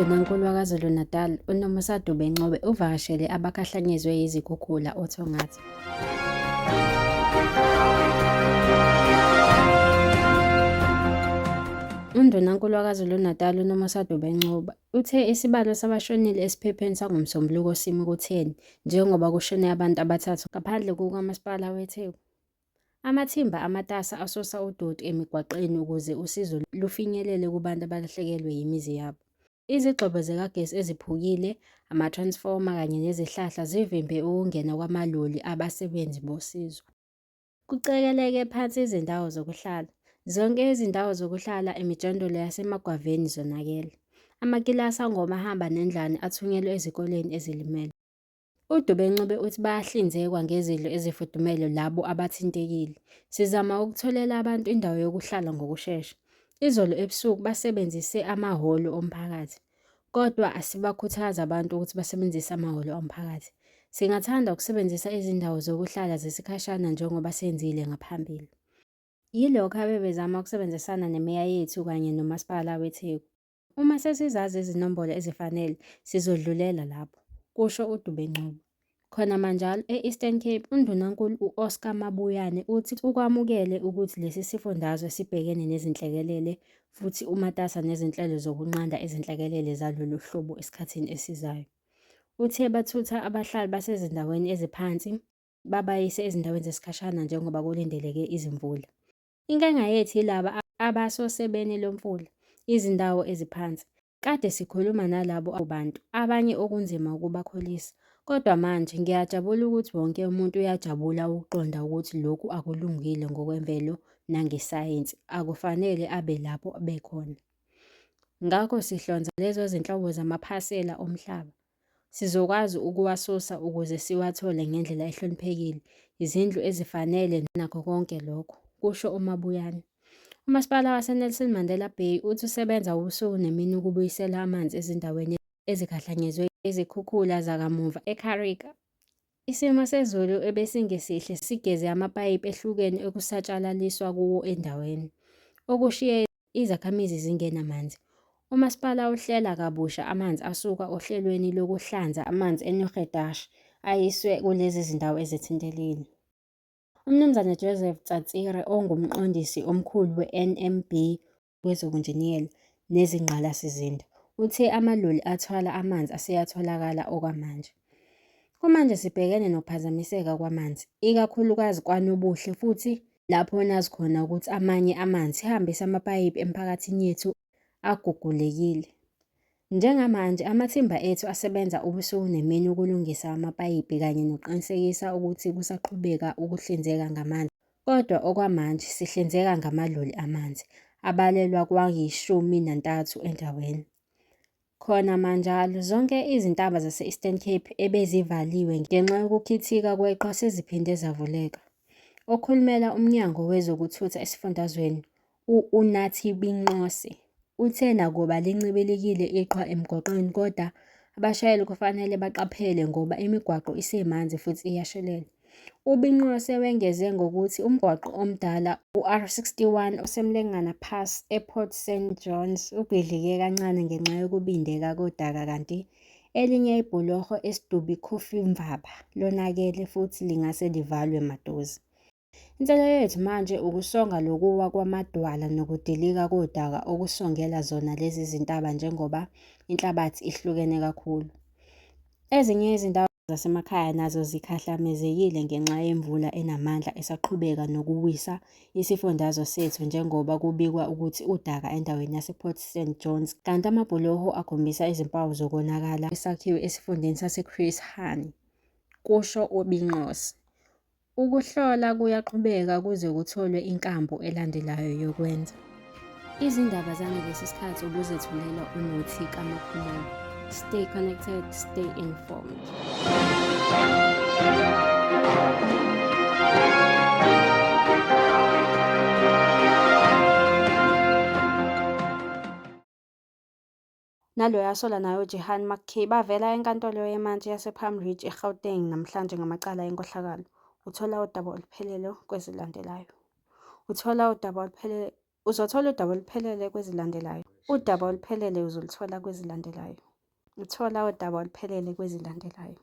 UNdunankulu waKwaZulu-Natal uNomusa Dube-Ncube uvakashele abakhahlanyezwe yizikhukhula oThongathi. UNdunankulu waKwaZulu-Natal uNomusa Dube-Ncube uthe isibalo sabashonile esiphepheni sangoMsombuluko simi ku-10 njengoba kushone abantu abathathu ngaphandle kukaMasipala weTheku. Amathimba amatasa asusa udoti emigwaqeni ukuze usizo lufinyelele kubantu abalahlekelwe yimizi yabo. Izigxobo zikagesi eziphukile, amatransfoma kanye nezihlahla zivimbe ukungena kwamaloli abasebenzi bosizo. Kucekeleke phansi izindawo zokuhlala. Zonke izindawo zokuhlala emijondolo yasemagwaveni zonakele. Amakilasi angomahamba nendlwane athunyelwe ezikoleni ezilimele. UDube-Ncube uthi bayahlinzekwa ngezidlo ezifudumele labo abathintekile. Sizama ukutholela abantu indawo yokuhlala ngokushesha. Izolo ebusuku basebenzise amahholo omphakathi. Kodwa asibakhuthaza abantu ukuthi basebenzise amahholo omphakathi. Singathanda ukusebenzisa izindawo zokuhlala zesikhashana njengoba senzile ngaphambili. Yilokho abebezama ukusebenzisana nemeya yethu kanye nomasipala weTheku. Uma sesizazi izinombolo ezifanele, sizodlulela lapho, kusho uDube-Ncube. Khona manjalo e-Eastern Cape, uNdunankulu u-Oscar Mabuyane uthi ukwamukele ukuthi lesi sifundazwe sibhekene nezinhlekelele futhi umatasa nezinhlelo zokunqanda izinhlekelele zalolu hlobo esikhathini esizayo. Uthe bathutha abahlali basezindaweni eziphansi babayise ezindaweni zesikhashana njengoba kulindeleke izimvula. Inkinga yethu yilaba abasosebeni lomfula, izindawo eziphansi. Kade sikhuluma nalabo bantu, abanye okunzima ukubakholisa. Kodwa manje ngiyajabula ukuthi wonke umuntu uyajabula ukuqonda ukuthi lokhu akulungile ngokwemvelo nangesayensi, akufanele abe lapho bekhona. Ngakho sihlonza lezo zinhlobo zamaphasela omhlaba. Sizokwazi ukuwasusa ukuze siwathole ngendlela ehloniphekile, izindlu ezifanele nakho konke lokho, kusho uMabuyane. Umasipala waseNelson Mandela Bay uthi usebenza ubusuku nemini ukubuyisela amanzi ezindaweni ezikhahlanyezwe izikhukhula zakamuva eKarika. Isimo sezulu ebesingesihle sigeze amapayipi ehlukene ekusatshalaliswa kuwo endaweni, okushiye izakhamizi zingenamanzi. Umasipala uhlela kabusha amanzi asuka ohlelweni lokuhlanza amanzi eNugedashe ayiswe kulezi zindawo ezithintelekile. UMnumzane Joseph Tsatsire ongumqondisi omkhulu we-NMB wezobunjiniyela nezingqalasizinda uthe amaloli athwala amanzi aseyatholakala okwamanje. Kumanje sibhekene nokuphazamiseka kwamanzi, ikakhulukazi kwaNobuhle futhi lapho nazi khona ukuthi amanye amanzi hambisa amapayipi emphakathini yethu agugulekile. Njengamanje amathimba ethu asebenza ubusuku nemini ukulungisa amapayipi kanye nokuqinisekisa ukuthi kusaqhubeka ukuhlinzeka ngamanzi. Kodwa okwamanje sihlinzeka ngamaloli amanzi abalelwa kwayi-13 endaweni. Khona manjalo zonke izintaba zase-Eastern Cape ebezivaliwe ngenxa yokukhithika kweqhwa seziphinde zavuleka. Okhulumela uMnyango Wezokuthutha esifundazweni, u-Unathi Binqose, uthe nakuba lincibilikile iqhwa emgwaqeni kodwa abashayeli kufanele baqaphele ngoba imigwaqo isemanzi futhi iyashelela. UBinqose wengeze ngokuthi umgwaqo omdala u-R61 oseMlengana Pass ePort St Johns ubhidlike kancane ngenxa yokubindeka kodaka kanti elinye ibhuloho eSidubi-Kuffimvaba lonakele futhi lingase livalwe maduze. Inselelo yethu manje ukusonga lokuwa kwamadwala nokudilika kodaka okusongela zona lezi zintaba njengoba inhlabathi ihlukene kakhulu. Ezinye izindawo zasemakhaya nazo zikhahlamezekile ngenxa yemvula enamandla esaqhubeka nokuwisa isifundazwe sethu njengoba kubikwa ukuthi udaka endaweni yasePort St Johns kanti amabhuloho akhombisa izimpawu zokonakala kwesakhiwo esifundeni saseChris Hani, kusho uBinqose. Ukuhlola kuyaqhubeka kuze kutholwe inkambo elandelayo yokwenza. Izindaba zangalesi sikhathi ubuzethulela uNothika Makhubule. Stay connected, stay informed. Naloya sola nayo Jehan McKay bavela enkantolo yemantshi yasePalm Ridge eGauteng namhlanje ngamacala enkohlakalo. Uthola udaba oluphelele kwezilandelayo. Uthola udaba oluphelele Uzothola udaba oluphelele kwezilandelayo. Udaba oluphelele uzoluthola kwezilandelayo. Uthola udaba oluphelele kwezilandelayo.